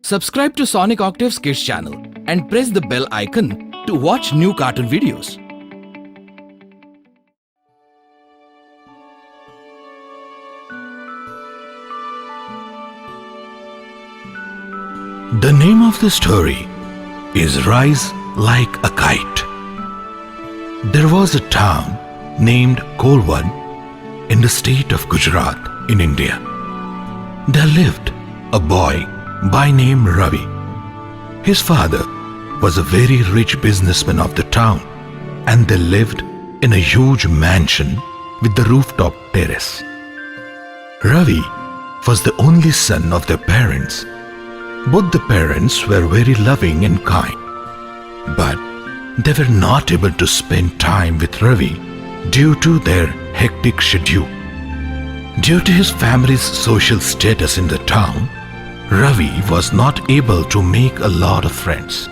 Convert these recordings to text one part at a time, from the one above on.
Subscribe to Sonic Octaves Kids channel and press the bell icon to watch new cartoon videos. The name of the story is Rise Like a Kite. There was a town named Kolwad in the state of Gujarat in India. There lived a boy by name Ravi. His father was a very rich businessman of the town, and they lived in a huge mansion with the rooftop terrace. Ravi was the only son of their parents. Both the parents were very loving and kind, but they were not able to spend time with Ravi due to their hectic schedule. Due to his family's social status in the town, Ravi was not able to make a lot of friends.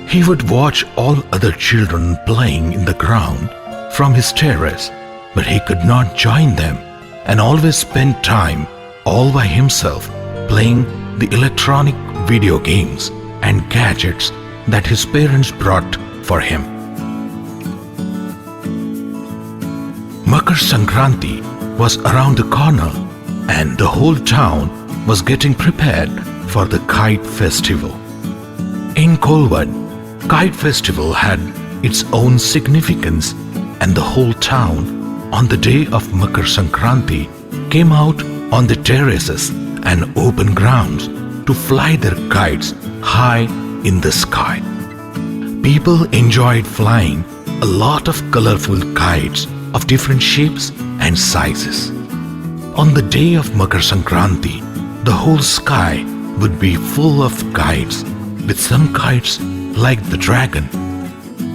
He would watch all other children playing in the ground from his terrace, but he could not join them and always spend time all by himself playing the electronic video games and gadgets that his parents brought for him. Makar Sankranti was around the corner, and the whole town was getting prepared for the Kite Festival. In Kolwad, Kite Festival had its own significance, and the whole town on the day of Makar Sankranti came out on the terraces and open grounds to fly their kites high in the sky. People enjoyed flying a lot of colorful kites of different shapes and sizes. On the day of Makar Sankranti, the whole sky would be full of kites, with some kites like the dragon,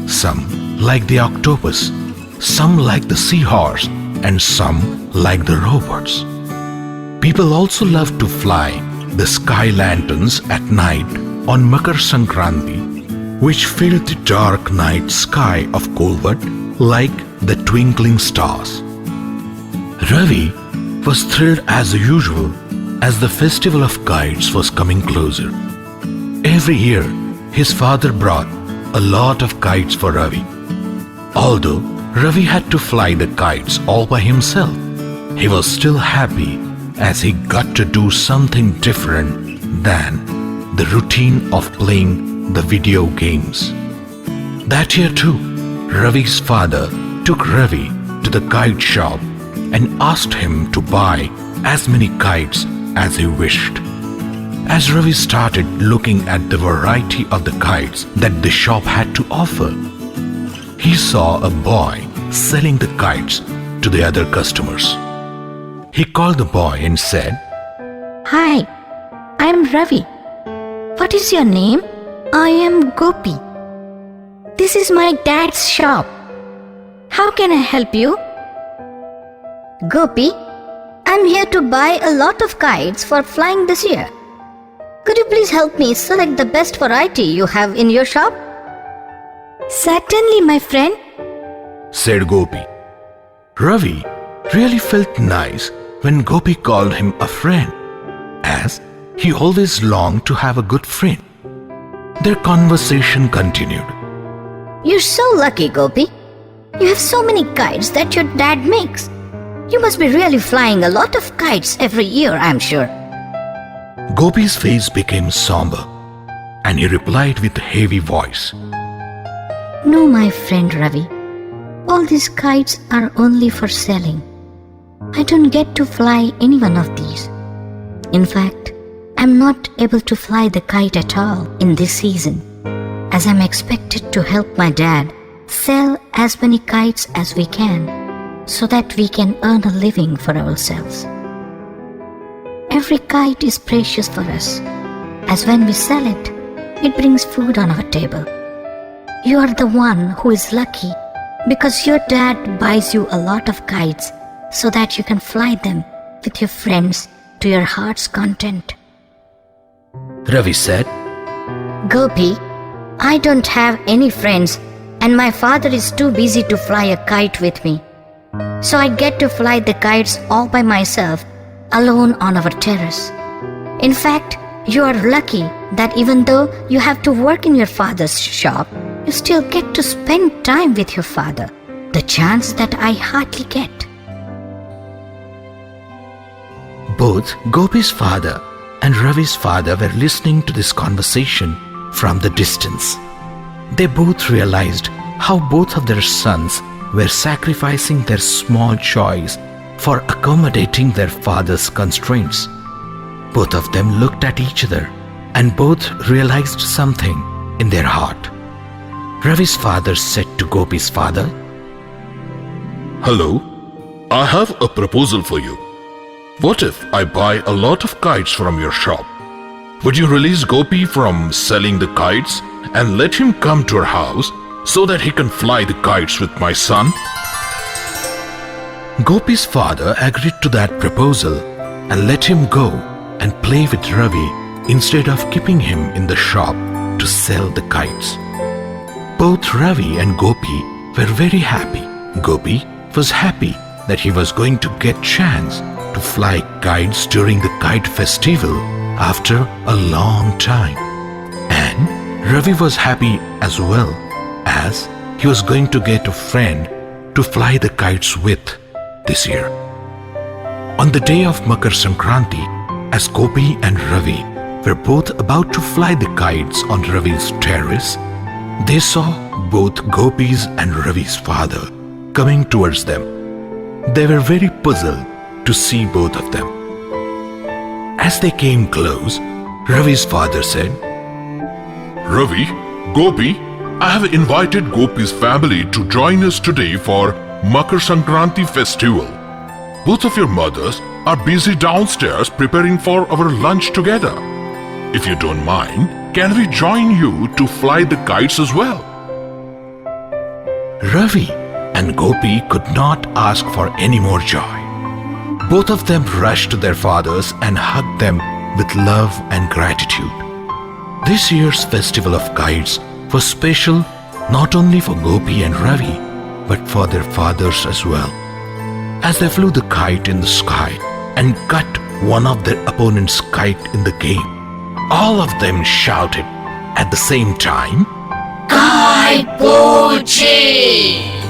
some like the octopus, some like the seahorse, and some like the robots. People also love to fly the sky lanterns at night on Makar Sankranti, which filled the dark night sky of Kolwad like the twinkling stars. Ravi was thrilled as usual as the festival of kites was coming closer. Every year, his father brought a lot of kites for Ravi. Although Ravi had to fly the kites all by himself, he was still happy as he got to do something different than the routine of playing the video games. That year too, Ravi's father took Ravi to the kite shop and asked him to buy as many kites as he wished. As Ravi started looking at the variety of the kites that the shop had to offer, he saw a boy selling the kites to the other customers. He called the boy and said, "Hi, I am Ravi. What is your name?" "I am Gopi. This is my dad's shop. How can I help you?" "Gopi, I'm here to buy a lot of kites for flying this year. Could you please help me select the best variety you have in your shop?" "Certainly, my friend," said Gopi. Ravi really felt nice when Gopi called him a friend, as he always longed to have a good friend. Their conversation continued. "You're so lucky, Gopi. You have so many kites that your dad makes. You must be really flying a lot of kites every year, I'm sure." Gopi's face became somber, and he replied with a heavy voice, "No, my friend Ravi. All these kites are only for selling. I don't get to fly any one of these. In fact, I'm not able to fly the kite at all in this season, as I'm expected to help my dad sell as many kites as we can so that we can earn a living for ourselves. Every kite is precious for us, as when we sell it, it brings food on our table. You are the one who is lucky because your dad buys you a lot of kites so that you can fly them with your friends to your heart's content." Ravi said. "Gopi, I don't have any friends and my father is too busy to fly a kite with me. So I get to fly the kites all by myself, alone on our terrace. In fact, You are lucky that even though you have to work in your father's shop, you still get to spend time with your father, the chance that I hardly get. Both Gopi's father and Ravi's father were listening to this conversation from the distance. They both realized how both of their sons were sacrificing their small joys for accommodating their father's constraints. Both of them looked at each other and both realized something in their heart. Ravi's father said to Gopi's father, Hello, I have a proposal for you. What if I buy a lot of kites from your shop? Would you release Gopi from selling the kites and let him come to our house so that he can fly the kites with my son? Gopi's father agreed to that proposal and let him go and play with Ravi instead of keeping him in the shop to sell the kites. Both Ravi and Gopi were very happy. Gopi was happy that he was going to get chance to fly kites during the kite festival after a long time. And Ravi was happy as well, as he was going to get a friend to fly the kites with this year. On the day of Makar Sankranti, as Gopi and Ravi were both about to fly the kites on Ravi's terrace, they saw both Gopi's and Ravi's father coming towards them. They were very puzzled to see both of them. As they came close, Ravi's father said, Ravi, Gopi, I have invited Gopi's family to join us today for Makar Sankranti festival. Both of your mothers are busy downstairs preparing for our lunch together. If you don't mind, can we join you to fly the kites as well? Ravi and Gopi could not ask for any more joy. Both of them rushed to their fathers and hugged them with love and gratitude. This year's festival of kites was special not only for Gopi and Ravi, but for their fathers as well. As they flew the kite in the sky and cut one of their opponent's kite in the game, all of them shouted at the same time, Kite Pochi!